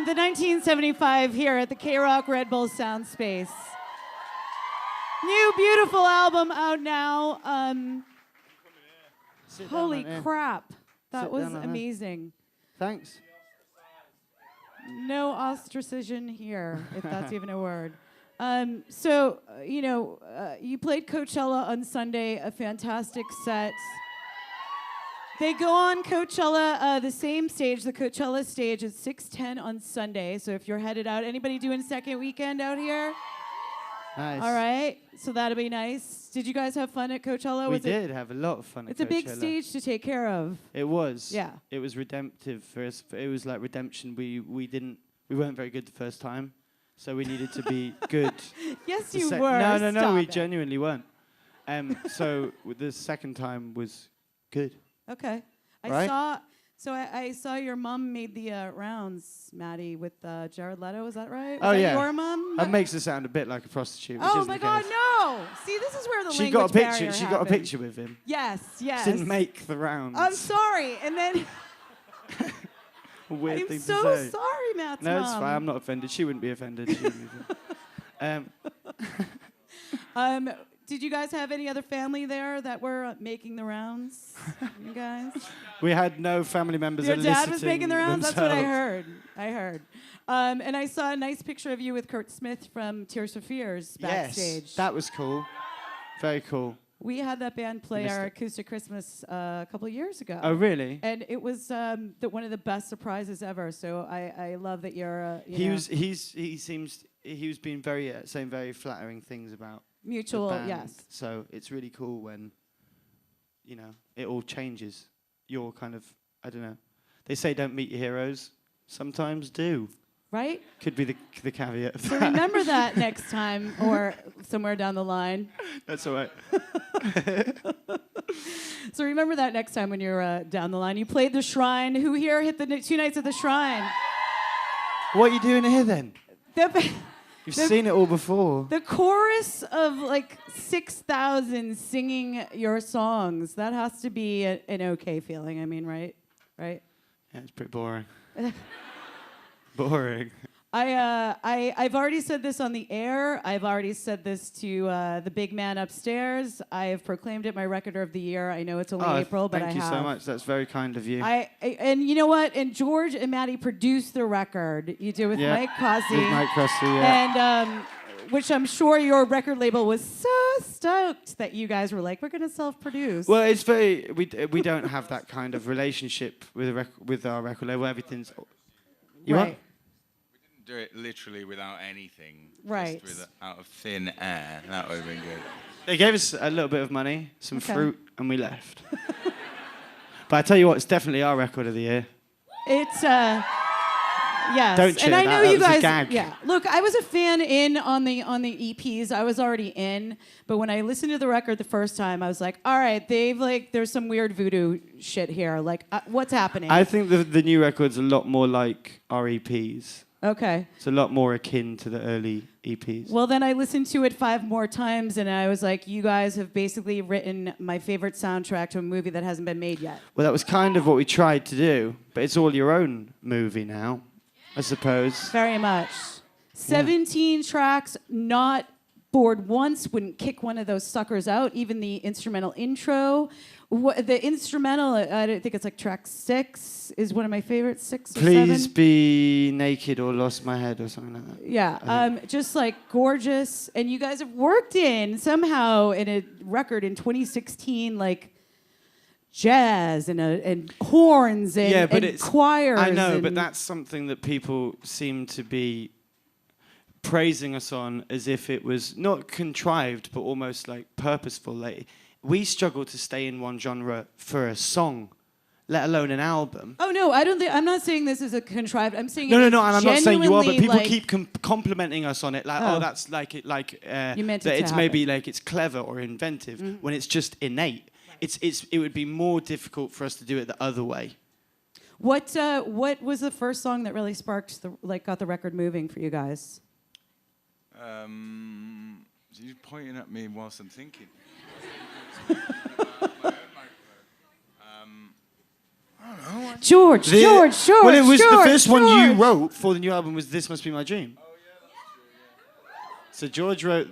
the 1975 here at the KROQ Red Bull Sound Space. New beautiful album out now. Holy crap. That was amazing. Thanks. No ostracism here, if that's even a word. You played Coachella on Sunday, a fantastic set. They go on Coachella, the same stage, the Coachella stage at 6:10 on Sunday. So if you're headed out, anybody doing second weekend out here? Nice. All right, so that'll be nice. Did you guys have fun at Coachella? We did have a lot of fun at Coachella. It's a big stage to take care of. It was. Yeah. It was redemptive for us. It was like redemption. We weren't very good the first time, so we needed to be good. Yes, you were. No, Stop we it. genuinely weren't. So the second time was good. Okay. Right? I saw your mom made the rounds, Maddie, with Jared Leto. Is that right? Oh, Was that yeah. your mom? That makes her sound a bit like a prostitute. Which Oh isn't my the God, case. no! See, this is where the She language got a picture. barrier She got a happens. picture with him. Yes. Didn't make the rounds. I'm sorry, and then Weird I'm thing so to say. sorry, Matt's No, mom. it's fine. I'm not offended. She wouldn't be offended. She wouldn't be offended. Did you guys have any other family there that were making the rounds? You guys? We had no family members. Your dad was eliciting making the rounds? themselves. That's what I heard. And I saw a nice picture of you with Kurt Smith from Tears for Fears backstage. Yes, that was cool. Very cool. We had that band play Missed our it. acoustic Christmas a couple of years ago. Oh, really? And it was one of the best surprises ever. So I love that you're. He was being very saying very flattering things about mutual. the band. Yes. So it's really cool when it all changes. You're kind of, I don't know. They say don't meet your heroes. Sometimes do. Right? Could be the caveat of So that. remember that next time or somewhere down the line. That's all right. So remember that next time when you're down the line. You played the Shrine. Who here hit the 2 nights at the Shrine? What are you doing here then? The You've seen it all before. The chorus of like 6,000 singing your songs. That has to be an okay feeling. I mean, right? Right? Yeah, it's pretty boring. Boring. I've already said this on the air. I've already said this to the big man upstairs. I have proclaimed it my record of the year. I know it's only April, but I have. Thank you so much. That's very kind of you. And you know what? And George and Maddie produced the record. You did with Mike Cossey. With Mike Cossey, yeah. And which I'm sure your record label was so stoked that you guys were like, we're going to self-produce. Well, it's very we don't have that kind of relationship with our record label. Everything's right. Do it literally without anything. Right. Just out of thin air. That would have been good. They gave us a little bit of money, some fruit, and we left. But I tell you what, it's definitely our record of the year. It's yes. Don't cheer and I know that you was a guys. gag. Yeah. Look, I was a fan on the EPs. I was already in, but when I listened to the record the first time, I was like, all right, there's some weird voodoo shit here. Like, what's happening? I think the new record's a lot more like our EPs. Okay. It's a lot more akin to the early EPs. Well, then I listened to it 5 more times, and I was like, you guys have basically written my favorite soundtrack to a movie that hasn't been made yet. Well, that was kind of what we tried to do, but it's all your own movie now, I suppose. Very much. 17 tracks, not bored once, wouldn't kick one of those suckers out, even the instrumental intro. The instrumental, I don't think it's like track 6, is one of my favorites, 6 or 7. Please Be Naked or Lost My Head or something like that. Yeah, just like gorgeous. And you guys have worked somehow in a record in 2016, like jazz and horns and, and choirs. I know, but that's something that people seem to be praising us on as if it was not contrived, but almost like purposeful. Like, we struggle to stay in one genre for a song, let alone an album. Oh no, I don't think. I'm not saying this is a contrived. I'm saying no, and I'm not saying you are, but people like, keep complimenting us on it, like, oh, that's like it, like you meant that it to it's happen. maybe like it's clever or inventive when it's just innate. Right. It would be more difficult for us to do it the other way. What was the first song that really sparked got the record moving for you guys? So you're pointing at me whilst I'm thinking. George. Well, it was George, the first one you George. wrote for the new album was "This Must Be My Dream." Oh yeah, that's true. Yeah. So George wrote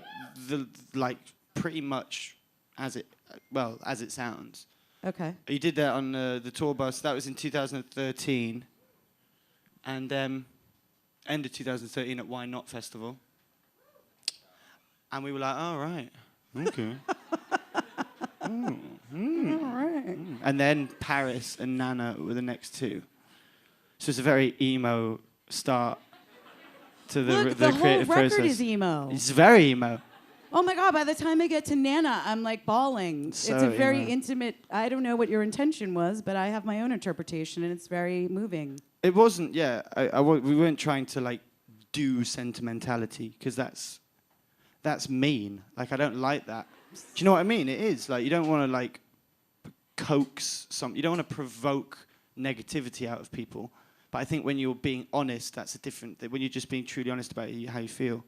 pretty much as it sounds. Okay. He did that on the tour bus. That was in 2013, and end of 2013 at Why Not Festival. And we were like, all right, okay. All right. And then Paris and Nana were the next two. So it's a very emo start to the Look, the creative whole record process. is emo. It's very emo. Oh my God, by the time I get to Nana, I'm like bawling. So it's a very emo. intimate, I don't know what your intention was, but I have my own interpretation and it's very moving. It wasn't, yeah. We weren't trying to like do sentimentality because that's mean. Like I don't like that. Do you know what I mean? It is like you don't want to like coax some. You don't want to provoke negativity out of people. But I think when you're being honest, that's a different. When you're just being truly honest about how you feel.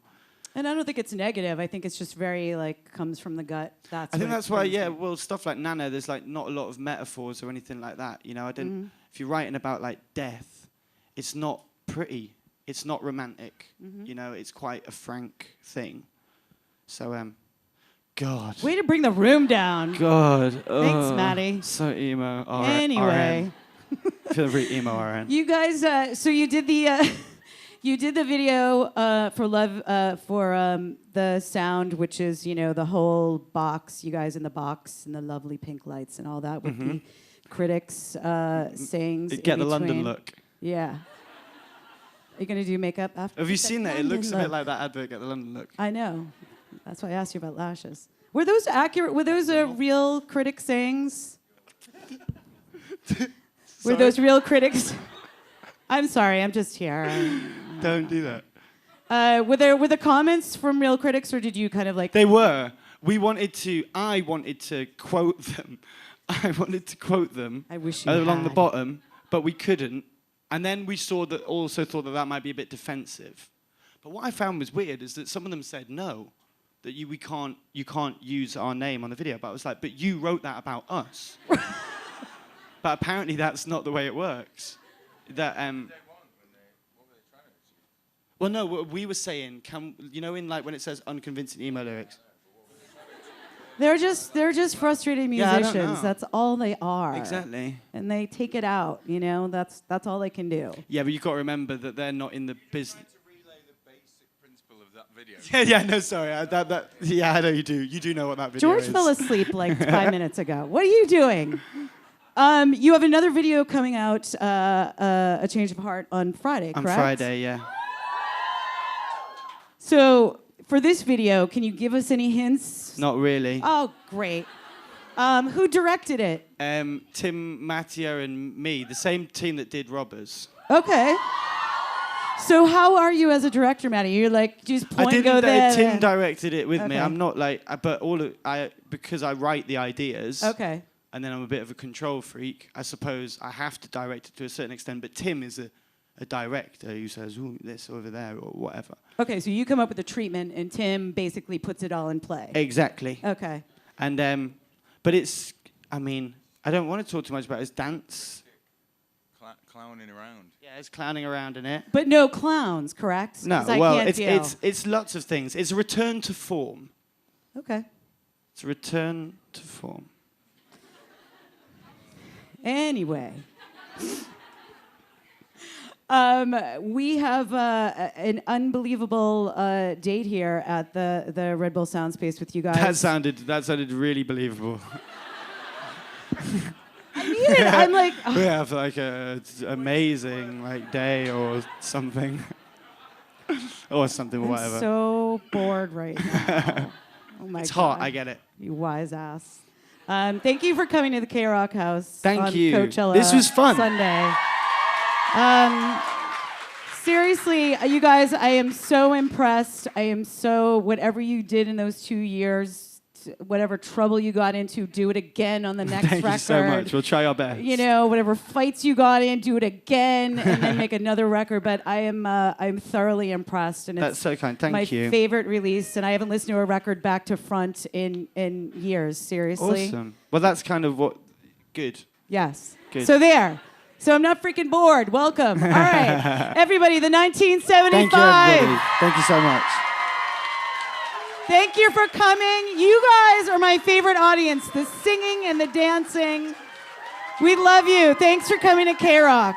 And I don't think it's negative. I think it's just very like comes from the gut. I think that's why, yeah. Well, stuff like Nana, there's like not a lot of metaphors or anything like that. You know, I don't. If you're writing about like death, it's not pretty. It's not romantic. You know, it's quite a frank thing. So, God. Way to bring the room down. God. Thanks, Maddie. So emo. Anyway. I feel very emo, RN. You guys, so you did the you did the video for Love for the sound, which is the whole box. You guys in the box and the lovely pink lights and all that with the critics sayings. Get the London look. Yeah. Are you gonna do makeup after? Have you seen that? It looks a bit look. like that advert. Get the London look. I know. That's why I asked you about lashes. Were those accurate? Were those real critic sayings? Were those real critics? I'm sorry, I'm just here. Don't do that. Were the comments from real critics, or did you kind of like? They were. I wanted to quote them. I wanted to quote them. I wish you along the had. bottom, but we couldn't. And then we also thought that might be a bit defensive. But what I found was weird is that some of them said no, that you can't use our name on the video. But I was like, but you wrote that about us. But apparently that's not the way it works. That well, no, we were saying, in like when it says unconvincing emo lyrics. They're just frustrated Yeah, I don't musicians. know. That's all they are. Exactly. And they take it out. That's all they can do. Yeah, but you've got to remember that they're not in the business. To relay the basic principle of that video. Yeah, no, sorry. I know you do. You do know what that video George is. fell asleep like 5 minutes ago. What are you doing? You have another video coming out, A Change of Heart, on Friday, correct? On Friday, yeah. So, for this video, can you give us any hints? Not really. Oh, great. Who directed it? Tim, Matteo, and me, the same team that did Robbers. Okay. So how are you as a director, Maddie? You're like, just point, go there. Tim directed it with me. Okay. I'm not like, but because I write the ideas. Okay. And then I'm a bit of a control freak. I suppose I have to direct it to a certain extent. But Tim is a director who says, "Ooh, this over there," or whatever. Okay, so you come up with the treatment, and Tim basically puts it all in play. Exactly. Okay. And but it's, I don't want to talk too much about his dance. Clowning around. Yeah, it's clowning around in it. But no clowns, correct? No, 'Cause I well, can't deal. it's lots of things. It's a return to form. Okay. It's a return to form. Anyway. We have an unbelievable date here at the Red Bull Sound Space with you guys. That sounded really believable. I mean it. I'm like, We have like a amazing like day or something. Or something, I'm whatever. so bored right now. Oh my It's God. hot, I get it. You wise ass. Thank you for coming to the KROQ house. Thank on you. Coachella This was fun. Sunday. Seriously, you guys, I am so impressed. Whatever you did in those 2 years, whatever trouble you got into, do it again on the next Thank record. you so much. We'll try our best. Whatever fights you got in, do it again, and then make another record. But I'm thoroughly impressed, and That's it's so kind. Thank my you. favorite release. And I haven't listened to a record back to front in years. Seriously. Awesome. Well, that's kind of what. Good. Yes. Good. So there. So I'm not freaking bored. Welcome. All right. Everybody, the 1975. Thank you, everybody. Thank you so much. Thank you for coming. You guys are my favorite audience, the singing and the dancing. We love you. Thanks for coming to KROQ.